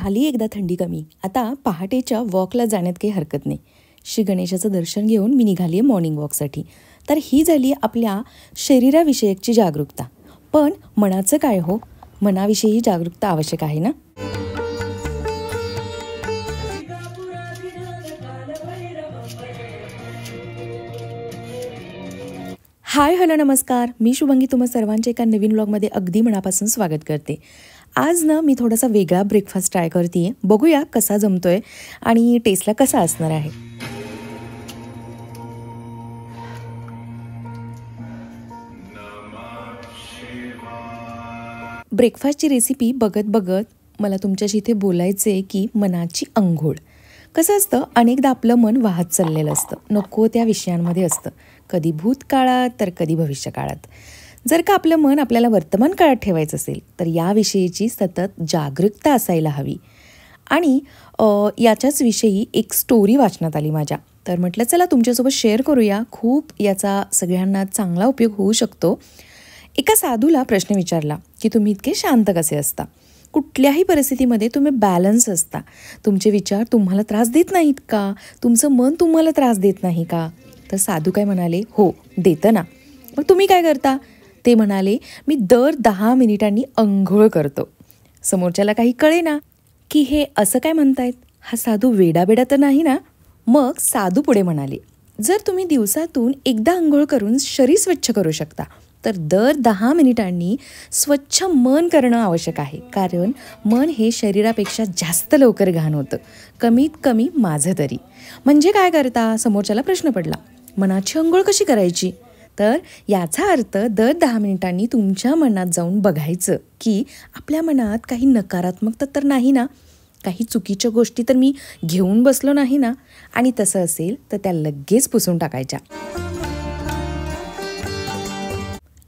झाली एकदा थंडी कमी. आता पहाटेच्या वॉकला जाण्यात काही हरकत नाही. श्री गणेशाचं दर्शन घेऊन मी निघाली आहे मॉर्निंग वॉकसाठी. तर ही झाली आपल्या शरीराविषयकची जागरूकता. पण मनाचं काय हो? मनाविषयी जागरूकता आवश्यक आहे ना. हाय हॅलो नमस्कार, मी शुभांगी तुम्हा सर्वांचे एका नवीन व्लॉगमध्ये अगदी मनापासून स्वागत करते. आज ना मी थोडासा वेगळा ब्रेकफास्ट ट्राय करते आहे. बघूया कसा जमतोय आणि टेस्टला कसा असणार आहे. ब्रेकफास्टची रेसिपी बघत बघत मला तुमच्याशी इथे बोलायचं आहे की मनाची अंघोळ. कसं असतं, अनेकदा आपलं मन वाहत चाललेलं असतं, नको त्या विषयांमध्ये असतं, कधी भूतकाळात तर कधी भविष्यकाळात. जर का आपलं मन आपल्याला वर्तमान काळात ठेवायचं असेल तर याविषयीची सतत जागरूकता असायला हवी. आणि याच्याच विषयी एक स्टोरी वाचण्यात आली माझ्या, तर म्हटलं चला तुमच्यासोबत शेअर करूया. खूप याचा सगळ्यांना चांगला उपयोग होऊ शकतो. एका साधूला प्रश्न विचारला की तुम्ही इतके शांत कसे असता, कुठल्याही परिस्थितीमध्ये तुम्ही बॅलन्स असता, तुमचे विचार तुम्हाला त्रास देत नाहीत का, तुमचं मन तुम्हाला त्रास देत नाही का. तर साधू काय म्हणाले, हो देतं ना. मग तुम्ही काय करता. ते म्हणाले, मी दर 10 मिनिटांनी अंघोळ करतो. समोरच्याला काही कळे ना की हे असं काय म्हणतायत, हा साधू वेडाबेडा तर नाही ना. मग साधू पुढे म्हणाले, जर तुम्ही दिवसातून एकदा अंघोळ करून शरीर स्वच्छ करू शकता तर दर 10 मिनिटांनी स्वच्छ मन करणं आवश्यक आहे. कारण मन हे शरीरापेक्षा जास्त लवकर घाण होतं, कमीत कमी माझं तरी. म्हणजे काय करता, समोरच्याला प्रश्न पडला. मनाची अंघोळ कशी करायची. तर याचा अर्थ दर 10 मिनिटांनी तुमच्या मनात जाऊन बघायचं की आपल्या मनात काही नकारात्मकता तर नाही ना, काही चुकीच्या गोष्टी तर मी घेऊन बसलो नाही ना. आणि तसं असेल तर त्या लगेच पुसून टाकायच्या.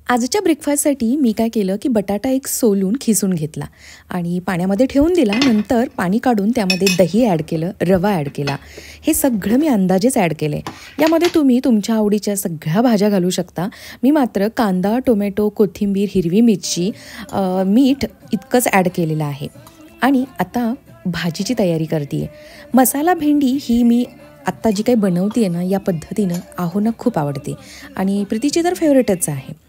आजच्या ब्रेकफास्टसाठी मी काय केलं की बटाटा एक सोलून खिसून घेतला आणि पाण्यामध्ये ठेवून दिला. नंतर पाणी काढून त्यामध्ये दही ॲड केलं, रवा ॲड केला. हे सगळं मी अंदाजेच ॲड केले. यामध्ये तुम्ही तुमच्या आवडीच्या सगळ्या भाज्या घालू शकता. मी मात्र कांदा, टोमॅटो, कोथिंबीर, हिरवी मिरची, मीठ इतकंच ॲड केलेलं आहे. आणि आता भाजीची तयारी करते आहे. मसाला भेंडी ही मी आत्ता जी काही बनवते आहे ना, या पद्धतीनं आहोंना खूप आवडते आणि प्रीतीची तर फेवरेटच आहे.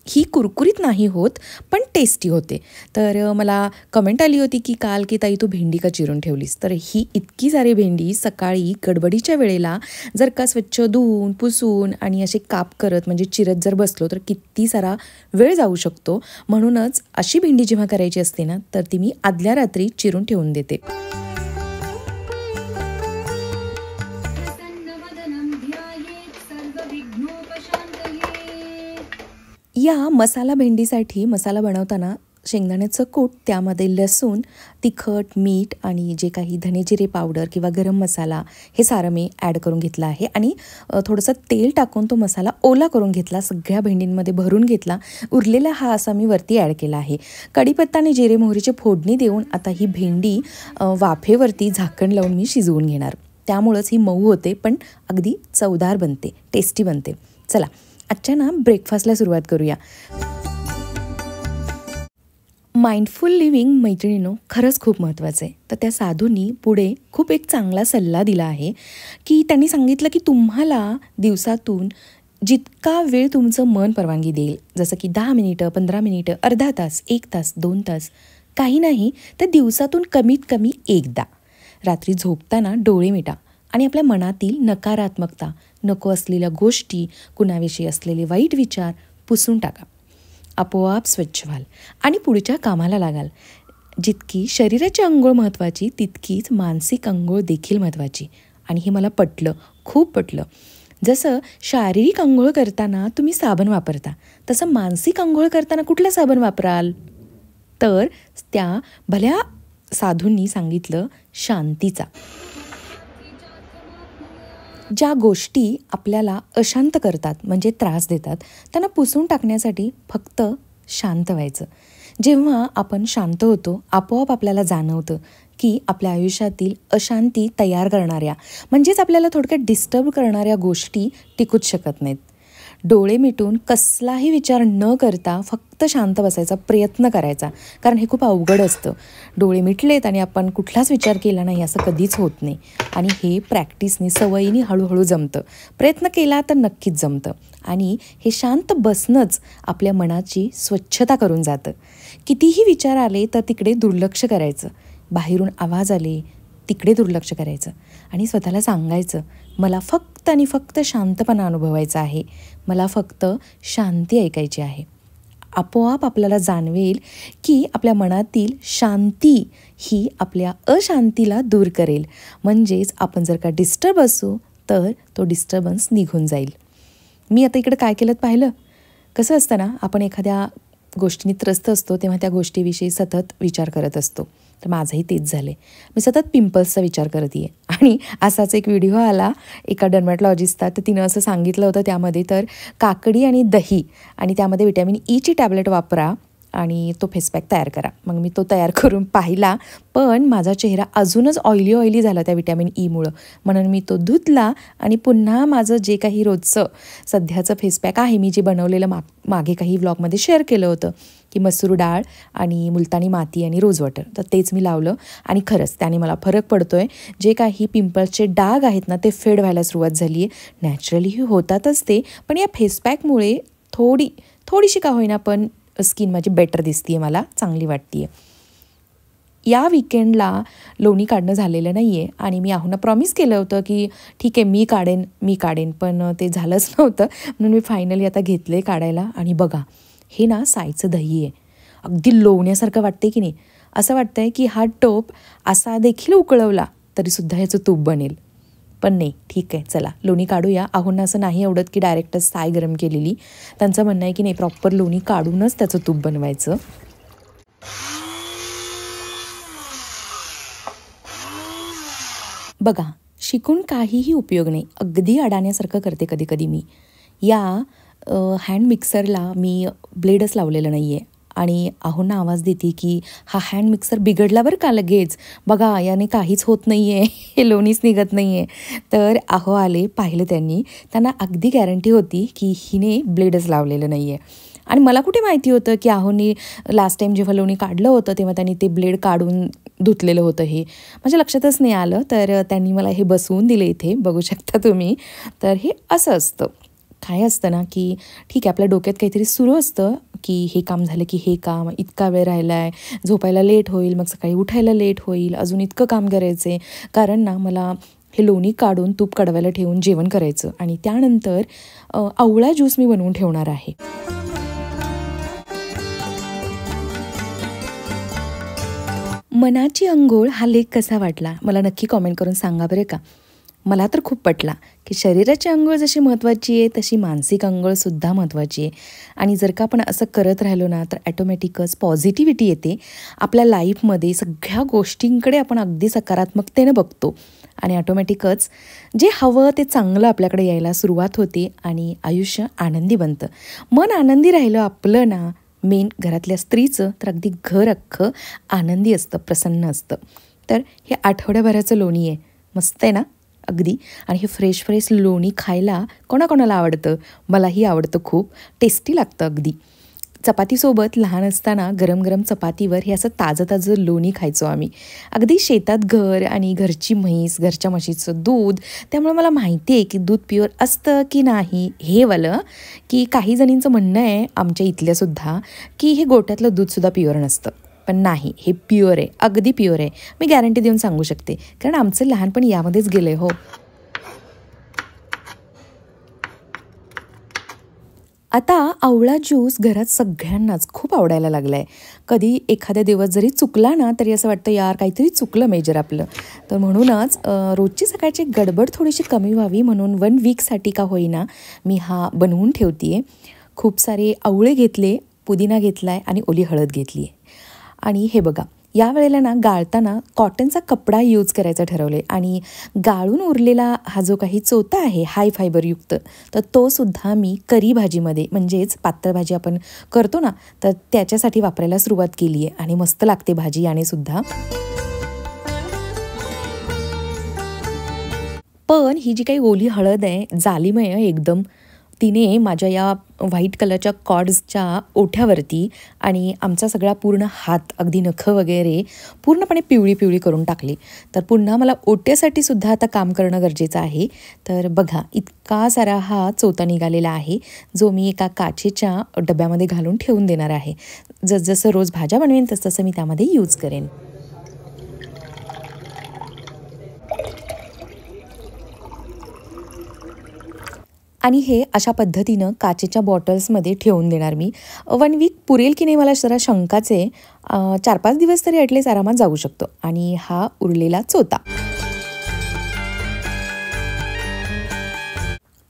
ही कुरकुरीत नाही होत पण टेस्टी होते. तर मला कमेंट आली होती की काल की ताई तू भेंडी का चिरून ठेवलीस. तर ही इतकी सारी भेंडी सकाळी गडबडीच्या वेळेला जर का स्वच्छ धुवून पुसून आणि असे काप करत म्हणजे चिरत जर बसलो तर किती सारा वेळ जाऊ शकतो. म्हणूनच अशी भेंडी जेव्हा करायची असते ना तर ती मी आदल्या रात्री चिरून ठेवून देते. या मसाला भेंडीसाठी मसाला बनवताना शेंगदाण्याचं कूट, त्यामध्ये लसूण, तिखट, मीठ आणि जे काही धने जिरे पावडर किंवा गरम मसाला हे सारं मी ॲड करून घेतलं आहे. आणि थोडंसं तेल टाकून तो मसाला ओला करून घेतला, सगळ्या भेंडींमध्ये भरून घेतला. उरलेला हा असा मी वरती ॲड केला आहे. कढीपत्ता आणि जिरे मोहरीची फोडणी देऊन आता ही भेंडी वाफेवरती झाकण लावून मी शिजवून घेणार. त्यामुळंच ही मऊ होते पण अगदी चवदार बनते, टेस्टी बनते. चला आजच्या ना ब्रेकफास्टला सुरुवात करूया. माइंडफुल लिव्हिंग मैत्रिणींनो खरंच खूप महत्त्वाचं आहे. तर त्या साधूंनी पुढे खूप एक चांगला सल्ला दिला आहे की त्यांनी सांगितलं की तुम्हाला दिवसातून जितका वेळ तुमचं मन परवानगी देईल, जसं की 10 मिनिटं, 15 मिनिटं, अर्धा तास, 1 तास, 2 तास, काही नाही तर दिवसातून कमीत कमी एकदा रात्री झोपताना डोळे मिटा आणि आपल्या मनातील नकारात्मकता, नको असलेल्या गोष्टी, कुणाविषयी असलेले वाईट विचार पुसून टाका. आपोआप स्वच्छ व्हाल आणि पुढच्या कामाला लागाल. जितकी शरीराची अंघोळ महत्त्वाची तितकीच मानसिक अंघोळ देखील महत्त्वाची. आणि हे मला पटलं, खूप पटलं. जसं शारीरिक अंघोळ करताना तुम्ही साबण वापरता, तसं मानसिक अंघोळ करताना कुठला साबण वापराल. तर त्या भल्या साधूंनी सांगितलं शांतीचा. ज्या गोष्टी आपल्याला अशांत करतात म्हणजे त्रास देतात त्यांना पुसून टाकण्यासाठी फक्त शांत व्हायचं. जेव्हा आपण शांत होतो आपोआप आपल्याला जाणवतं की आपल्या आयुष्यातील अशांती तयार करणाऱ्या म्हणजेच आपल्याला थोडक्यात डिस्टर्ब करणाऱ्या गोष्टी टिकूच शकत नाहीत. डोळे मिटून कसलाही विचार न करता फक्त शांत बसायचा प्रयत्न करायचा, कारण हे खूप अवघड असतं. डोळे मिटलेत आणि आपण कुठलाच विचार केला नाही असं कधीच होत नाही. आणि हे प्रॅक्टिसने, सवयीने हळूहळू जमतं. प्रयत्न केला तर नक्कीच जमतं. आणि हे शांत बसणंच आपल्या मनाची स्वच्छता करून जातं. कितीही विचार आले तर तिकडे दुर्लक्ष करायचं. बाहेरून आवाज आले तिकडे दुर्लक्ष करायचं आणि स्वतःला सांगायचं, मला फक्त आणि फक्त शांतपणा अनुभवायचा आहे, मला फक्त शांती ऐकायची आहे. आपोआप आपल्याला जाणवेल की आपल्या मनातील शांती ही आपल्या अशांतीला दूर करेल. म्हणजेच आपण जर का डिस्टर्ब असू तर तो डिस्टर्बन्स निघून जाईल. मी आता इकडे काय केलं पाहिलं? कसं असतं ना, आपण एखाद्या गोष्टीने त्रस्त असतो तेव्हा त्या गोष्टीविषयी सतत विचार करत असतो. तर माझंही तेच झालं आहे. मी सतत पिंपल्सचा विचार करत आहे. आणि असाच एक व्हिडिओ आला एका डर्मॅटॉलॉजिस्टचा, तर तिनं असं सांगितलं होतं त्यामध्ये, तर काकडी आणि दही आणि त्यामध्ये व्हिटॅमिन ईची टॅबलेट वापरा आणि तो फेस पॅक तयार करा. मग मी तो तयार करून पाहिला, पण माझा चेहरा अजूनच ऑइली झाला त्या व्हिटॅमिन ईमुळं. म्हणून मी तो धुतला आणि पुन्हा माझं जे काही रोजचं सध्याचं फेस पॅक आहे, मी जे बनवलेलं मागे काही व्लॉगमध्ये शेअर केलं होतं की मसूर डाळ आणि मुलतानी माती आणि रोज वॉटर, तर तेच मी लावलं आणि खरंच त्याने मला फरक पडतोय. जे काही पिंपल्सचे डाग आहेत ना, ते फेड व्हायला सुरुवात झाली आहे. नॅचरली होतातच ते, पण या फेस पॅकमुळे थोडीशी का होईना पण स्किन माझी बेटर दिसते आहे, मला चांगली वाटते आहे. या विकेंडला लोणी काढणं झालेलं नाही आहे आणि मी आहोंना प्रॉमिस केलं होतं की ठीक आहे मी काढेन, पण ते झालंच नव्हतं. म्हणून मी फायनली आता घेतलं आहे काढायला. आणि बघा, हे ना साईचं दही आहे, अगदी लोण्यासारखं वाटते की नाही. असं वाटतंय की हा टोप असा देखील उकळवला तरीसुद्धा ह्याचं तूप बनेल. पण नाही, ठीक आहे, चला लोणी काढूया. आहोंना असं नाही आवडत की डायरेक्टच साय गरम केलेली. त्यांचं म्हणणं आहे की नाही, प्रॉपर लोणी काढूनच त्याचं तूप बनवायचं. बघा, शिकून काहीही उपयोग नाही, अगदी अडाण्यासारखं करते कधी कधी मी. या हँड मिक्सरला मी ब्लेडच लावलेलं नाही आहे आणि आहोंना आवाज देते की हा हँड मिक्सर बिघडला बरं का लगेच, बघा याने काहीच होत नाही आहे, हे लोणीच निघत नाही आहे. तर आहो आले, पाहिलं त्यांना अगदी गॅरंटी होती की हिने ब्लेडच लावलेलं नाही आहे. आणि मला कुठे माहिती होतं की आहोंनी लास्ट टाईम जेव्हा लोणी काढलं होतं तेव्हा त्यांनी ते ब्लेड काढून धुतलेलं होतं, हे माझ्या लक्षातच नाही आलं. तर त्यांनी मला हे बसवून दिले, इथे बघू शकता तुम्ही. तर हे असं असतं, काय असतं ना की ठीक आहे, आपल्या डोक्यात काहीतरी सुरू असतं की हे काम झालं की हे काम, इतका वेळ राहिला आहे, झोपायला लेट होईल, मग सकाळी उठायला लेट होईल, अजून इतकं काम करायचं आहे. कारण ना मला हे लोणी काढून तूप कडवायला ठेवून जेवण करायचं आणि त्यानंतर आवळा ज्यूस मी बनवून ठेवणार आहे. मनाची अंघोळ हा लेख कसा वाटला मला नक्की कॉमेंट करून सांगा बरं का. मला तर खूप पटला की शरीराची अंघोळ जशी महत्त्वाची आहे तशी मानसिक अंघोळसुद्धा महत्त्वाची आहे. आणि जर का आपण असं करत राहिलो ना तर ॲटोमॅटिकच पॉझिटिव्हिटी येते आपल्या लाईफमध्ये. सगळ्या गोष्टींकडे आपण अगदी सकारात्मकतेनं बघतो आणि ॲटोमॅटिकच जे हवं ते चांगलं आपल्याकडे यायला सुरुवात होते आणि आयुष्य आनंदी बनतं. मन आनंदी राहिलं आपलं ना, मेन घरातल्या स्त्रीचं, तर अगदी घर अख्खं आनंदी असतं, प्रसन्न असतं. तर हे आठवड्याभराचं लोणी आहे, मस्त आहे ना अगदी. आणि हे फ्रेश लोणी खायला कोणाकोणाला आवडतं, मलाही आवडतं, खूप टेस्टी लागतं अगदी. चपातीसोबत लहान असताना गरम गरम चपातीवर हे असं ताजं लोणी खायचो आम्ही. अगदी शेतात घर आणि घरची म्हैस, घरच्या म्हशीचं दूध, त्यामुळे मला माहिती आहे की दूध प्युअर असतं की नाही. हे वालं की काही जणींचं म्हणणं आहे आमच्या इथल्यासुद्धा की हे गोठ्यातलं दूधसुद्धा प्युअर नसतं, पण नाही, हे प्युअर आहे, अगदी प्युअर आहे. मी गॅरंटी देऊन सांगू शकते, कारण आमचं लहानपण यामध्येच गेलं आहे. हो, आता आवळा ज्यूस घरात सगळ्यांनाच खूप आवडायला लागला आहे. कधी एखाद्या दिवस जरी चुकला ना तरी असं वाटतं यार काहीतरी चुकलं मेजर आपलं. तर म्हणूनच रोजची सकाळची गडबड थोडीशी कमी व्हावी म्हणून 1 वीकसाठी का होईना मी हा बनवून ठेवते आहे. खूप सारे आवळे घेतले, पुदिना घेतला आहे आणि ओली हळद घेतली आहे. आणि हे बघा, यावेळेला ना गाळताना कॉटनचा कपडा यूज करायचा ठरवले आणि गाळून उरलेला हा जो काही चोथा आहे हाय फायबरयुक्त, तर तो सुद्धा मी करी भाजीमध्ये, म्हणजेच पातळ भाजी आपण करतो ना, तर त्याच्यासाठी वापरायला सुरुवात केली आहे आणि मस्त लागते भाजी याने सुद्धा. पण ही जी काही ओली हळद आहे जालिमय आहे एकदम, तिने माझ्या या व्हाईट कलरच्या कॉर्ड्सच्या ओठ्यावरती आणि आमचा सगळा पूर्ण हात, अगदी नखं वगैरे पूर्णपणे पिवळी पिवळी करून टाकली. तर पुन्हा मला ओट्यासाठी सुद्धा आता काम करणं गरजेचं आहे. तर बघा, इतका सारा हा चोथा निघालेला आहे, जो मी एका काचेच्या डब्यामध्ये घालून ठेवून देणार आहे. जसं रोज भाज्या बनवेन तसं मी त्यामध्ये यूज करेन. आणि हे अशा पद्धतीनं काचेच्या बॉटल्समध्ये ठेवून देणार मी. 1 वीक पुरेल की नाही मला जरा शंकाच आहे. 4-5 दिवस तरी ॲटलीस्ट आरामात जाऊ शकतो. आणि हा उरलेला चोथा.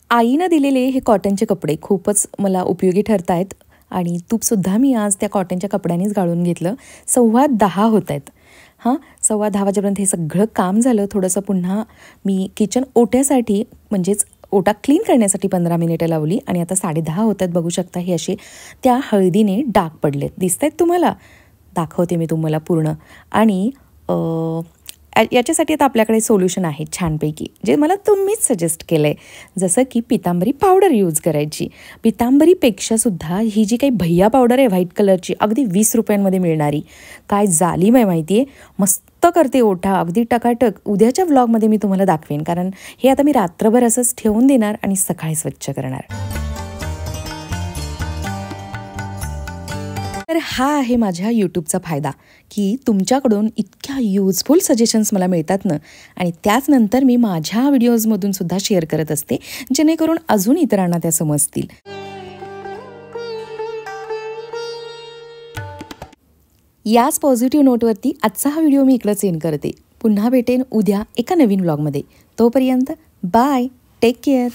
आईनं दिलेले हे कॉटनचे कपडे खूपच मला उपयोगी ठरत आहेत. आणि तूपसुद्धा मी आज त्या कॉटनच्या कपड्यानेच गाळून घेतलं. 10:15 होत आहेत. 10:15 वाजेपर्यंत हे सगळं काम झालं. थोडंसं पुन्हा मी किचन ओट्यासाठी म्हणजेच ओटा क्लीन करण्यासाठी 15 मिनिटं लावली. आणि आता 10:30 होत आहेत. बघू शकता हे असे त्या हळदीने डाग पडलेत. दिसत आहेत तुम्हाला? दाखवते मी तुम्हाला पूर्ण. आणि याच्यासाठी आता आपल्याकडे सोल्युशन आहे छानपैकी, जे मला तुम्हीच सजेस्ट केलं आहे. जसं की पितांबरी पावडर यूज करायची. पितांबरीपेक्षा सुद्धा ही जी काही भैया पावडर आहे व्हाईट कलरची, अगदी 20 रुपयांमध्ये मिळणारी, काय जालीम आहे माहिती आहे. मस्त करते ओठा, अगदी टकाटक. उद्याच्या व्लॉगमध्ये मी तुम्हाला दाखवेन, कारण हे आता मी रात्रभर असंच ठेवून देणार आणि सकाळी स्वच्छ करणार. तर हा आहे माझ्या यूट्यूबचा फायदा, की तुमच्याकडून इतक्या यूजफुल सजेशन्स मला मिळतात ना. आणि त्याच नंतर मी माझ्या व्हिडिओजमधून सुद्धा शेअर करत असते, जेणेकरून अजून इतरांना त्या समजतील. याच पॉझिटिव्ह नोटवरती आजचा हा व्हिडिओ मी इकडंच एंड करते. पुन्हा भेटेन उद्या एका नवीन व्लॉगमध्ये. तोपर्यंत बाय, टेक केअर.